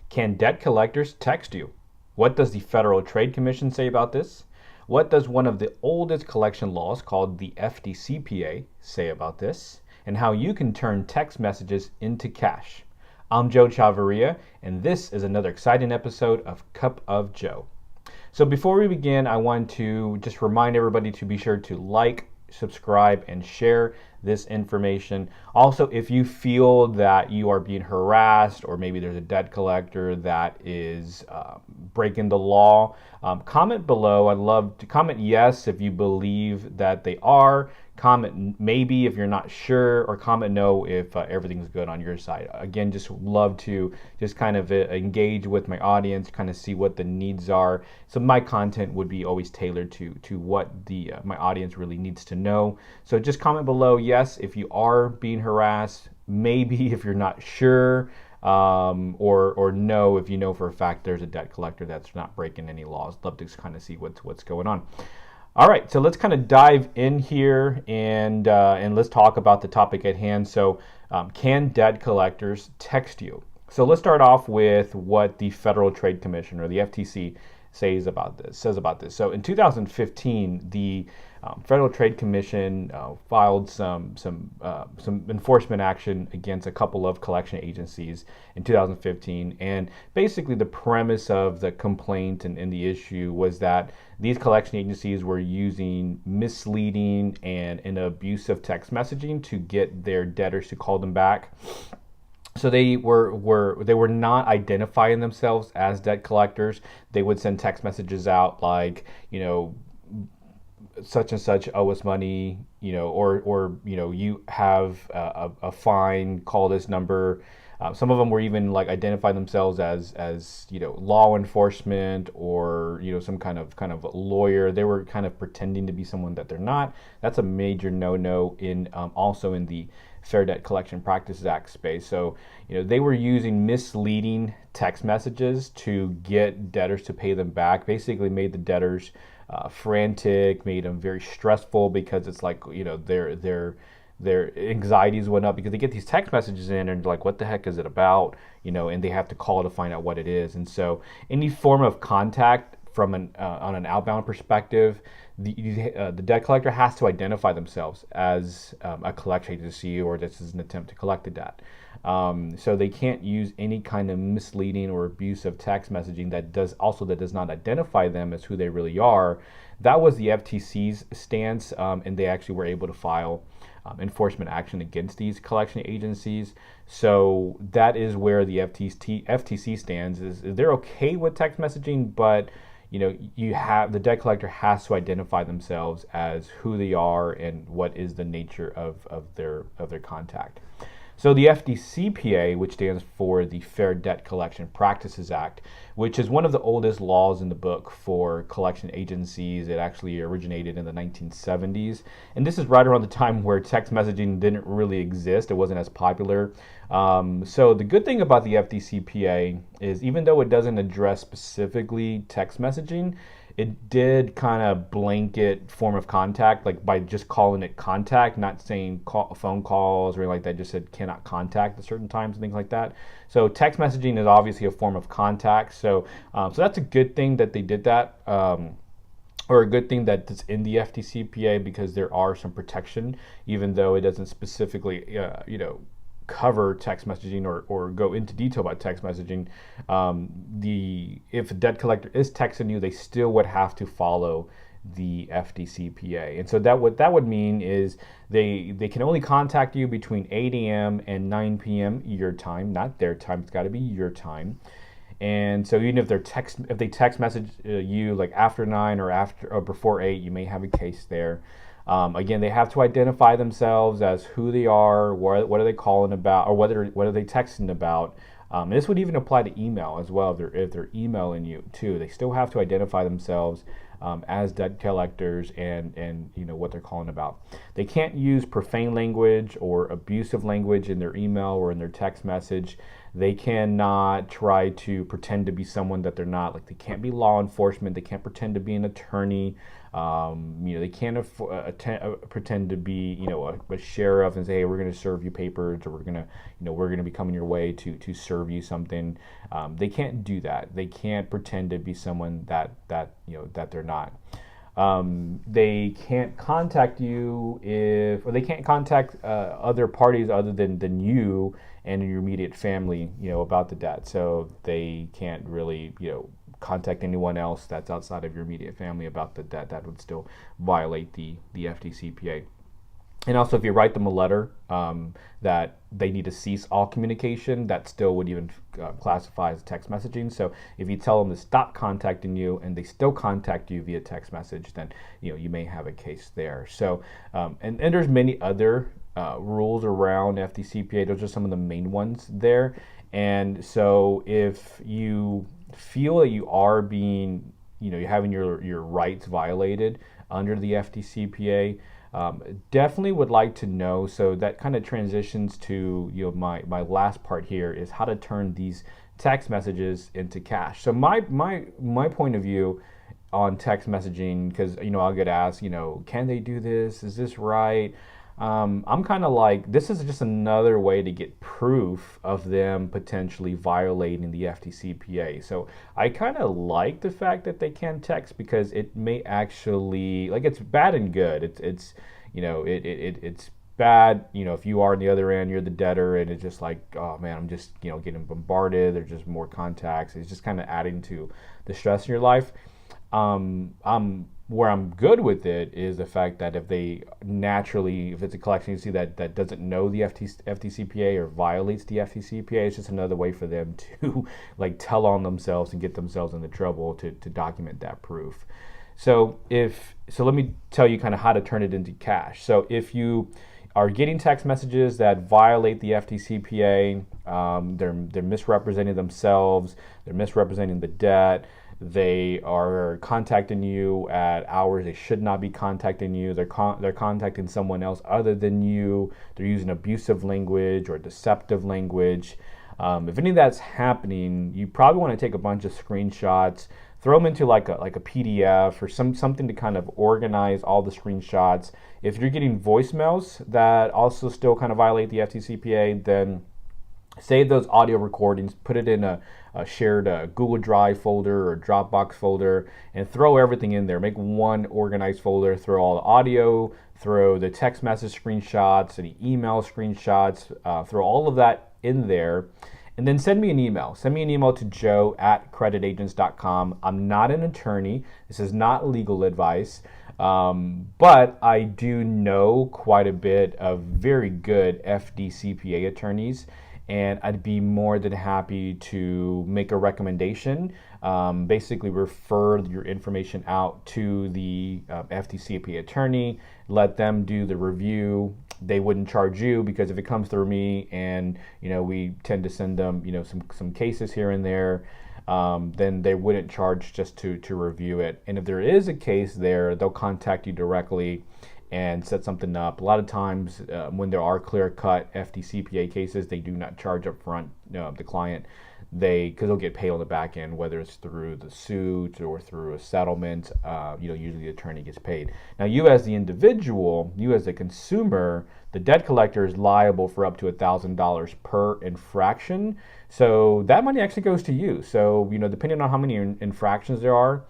Can debt collectors text you? What does the Federal Trade Commission say about this? What does one of the oldest collection laws called the FDCPA say about this? And how you can turn text messages into cash. I'm Joe Chavarria, and this is another exciting episode of Cup of Joe. So before we begin, I want to just remind everybody to be sure to like, subscribe, and share this information. Also, if you feel that you are being harassed or maybe there's a debt collector that is breaking the law, comment below. I'd love to comment yes if you believe that they are. Comment maybe if you're not sure, or comment no if everything's good on your side. Again, just love to just kind of engage with my audience, kind of see what the needs are. So my content would be always tailored to what the my audience really needs to know. So just comment below yes if you are being harassed, maybe if you're not sure, or no if you know for a fact there's a debt collector that's not breaking any laws. Love to kind of see what's going on. All right, so let's kind of dive in here and let's talk about the topic at hand. So, can debt collectors text you? So let's start off with what the Federal Trade Commission, or the FTC, says about this. So in 2015, the Federal Trade Commission filed some enforcement action against a couple of collection agencies in 2015, and basically the premise of the complaint and the issue was that these collection agencies were using misleading and abusive text messaging to get their debtors to call them back. So they were not identifying themselves as debt collectors. They would send text messages out like, such and such owe us money, or you have a fine, call this number. Some of them were even like identifying themselves as law enforcement, or some kind of lawyer. They were kind of pretending to be someone that they're not. That's a major no-no in also in the Fair Debt Collection Practices Act space. So they were using misleading text messages to get debtors to pay them back. Basically made the debtors frantic, made them very stressful, because it's like their anxieties went up because they get these text messages in and like, what the heck is it about? And they have to call to find out what it is. And so any form of contact from on an outbound perspective, the debt collector has to identify themselves as a collection agency, or this is an attempt to collect the debt. So they can't use any kind of misleading or abusive text messaging that does not identify them as who they really are. That was the FTC's stance, and they actually were able to file enforcement action against these collection agencies. So that is where the FTC stands. Is they're okay with text messaging, but you have the debt collector has to identify themselves as who they are and what is the nature of their contact. So the FDCPA, which stands for the Fair Debt Collection Practices Act, which is one of the oldest laws in the book for collection agencies. It actually originated in the 1970s. And this is right around the time where text messaging didn't really exist. It wasn't as popular. So the good thing about the FDCPA is, even though it doesn't address specifically text messaging, it did kind of blanket form of contact, like by just calling it contact, not saying phone calls or anything like that, just said cannot contact at certain times and things like that. So text messaging is obviously a form of contact. So that's a good thing that they did that, or a good thing that it's in the FDCPA, because there are some protection, even though it doesn't specifically, cover text messaging or go into detail about text messaging. If a debt collector is texting you, they still would have to follow the FDCPA. And so what that would mean is they can only contact you between 8 a.m. and 9 p.m. your time, not their time. It's got to be your time. And so even if they text message you like after 9 or before 8, you may have a case there. Again, they have to identify themselves as who they are, what are they calling about, or what are they texting about. This would even apply to email as well. If they're emailing you too, they still have to identify themselves as debt collectors and what they're calling about. They can't use profane language or abusive language in their email or in their text message. They cannot try to pretend to be someone that they're not. Like, they can't be law enforcement. They can't pretend to be an attorney. They can't pretend to be, a sheriff and say, hey, we're going to serve you papers, or we're going to be coming your way to serve you something. They can't do that. They can't pretend to be someone that they're not. They can't contact you or they can't contact other parties other than you and your immediate family, about the debt. So they can't really, contact anyone else that's outside of your immediate family about the debt. That would still violate the FDCPA. And also, if you write them a letter that they need to cease all communication, that still would even classify as text messaging. So if you tell them to stop contacting you and they still contact you via text message, then you may have a case there. So and there's many other rules around FDCPA. Those are some of the main ones there. And so if you feel that you are being, you're having your rights violated under the FDCPA, definitely would like to know. So that kind of transitions to my last part here is how to turn these text messages into cash. So my point of view on text messaging, because I'll get asked, can they do this? Is this right? I'm kind of like, this is just another way to get proof of them potentially violating the FDCPA. So I kind of like the fact that they can text, because it may actually, like, it's bad and good. It's bad, if you are on the other end, you're the debtor, and it's just like, oh man, I'm just, getting bombarded. There's just more contacts. It's just kind of adding to the stress in your life. Where I'm good with it is the fact that if it's a collection agency that doesn't know the FDCPA or violates the FDCPA, it's just another way for them to like tell on themselves and get themselves into trouble to document that proof. So let me tell you kind of how to turn it into cash. So if you are getting text messages that violate the FDCPA, they're misrepresenting themselves, they're misrepresenting the debt, they are contacting you at hours they should not be contacting you, they're contacting someone else other than you, they're using abusive language or deceptive language. If any of that's happening, you probably want to take a bunch of screenshots, throw them into like a PDF or something to kind of organize all the screenshots. If you're getting voicemails that also still kind of violate the FDCPA, then save those audio recordings, put it in a shared Google Drive folder or Dropbox folder, and throw everything in there. Make one organized folder, throw all the audio, throw the text message screenshots, the email screenshots, throw all of that in there. And then send me an email. Send me an email to joe@creditagents.com. I'm not an attorney. This is not legal advice. But I do know quite a bit of very good FDCPA attorneys, and I'd be more than happy to make a recommendation. Basically refer your information out to the FDCPA attorney, let them do the review. They wouldn't charge you, because if it comes through me and we tend to send them some cases here and there, then they wouldn't charge just to review it. And if there is a case there, they'll contact you directly and set something up. A lot of times when there are clear-cut FDCPA cases, they do not charge up front the client, because they'll get paid on the back end, whether it's through the suit or through a settlement. Usually the attorney gets paid. Now, you as the individual, you as the consumer, the debt collector is liable for up to $1,000 per infraction. So that money actually goes to you. So depending on how many infractions there are,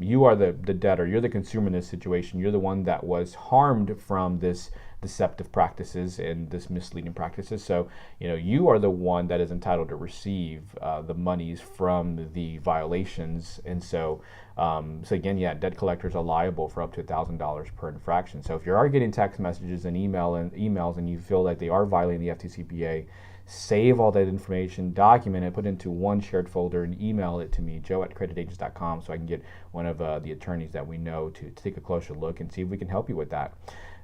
you are the debtor. You're the consumer in this situation. You're the one that was harmed from this deceptive practices and this misleading practices. So you are the one that is entitled to receive the monies from the violations. And so again, debt collectors are liable for up to $1,000 per infraction. So if you are getting text messages and emails and you feel like they are violating the FDCPA, save all that information, document it, put it into one shared folder, and email it to me, joe@creditagents.com, so I can get one of the attorneys that we know to take a closer look and see if we can help you with that.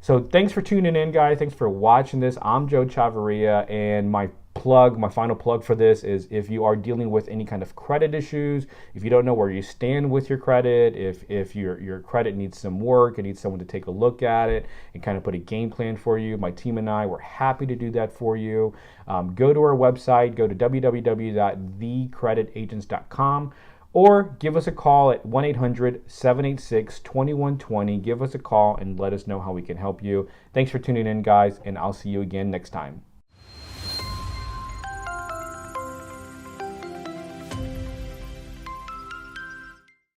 So thanks for tuning in, guys. Thanks for watching this. I'm Joe Chavarria, and my final plug for this is if you are dealing with any kind of credit issues, if you don't know where you stand with your credit, if your credit needs some work, it needs someone to take a look at it and kind of put a game plan for you, my team and I, we're happy to do that for you. Go to our website, go to www.thecreditagents.com, or give us a call at 1-800-786-2120. Give us a call and let us know how we can help you. Thanks for tuning in, guys, and I'll see you again next time.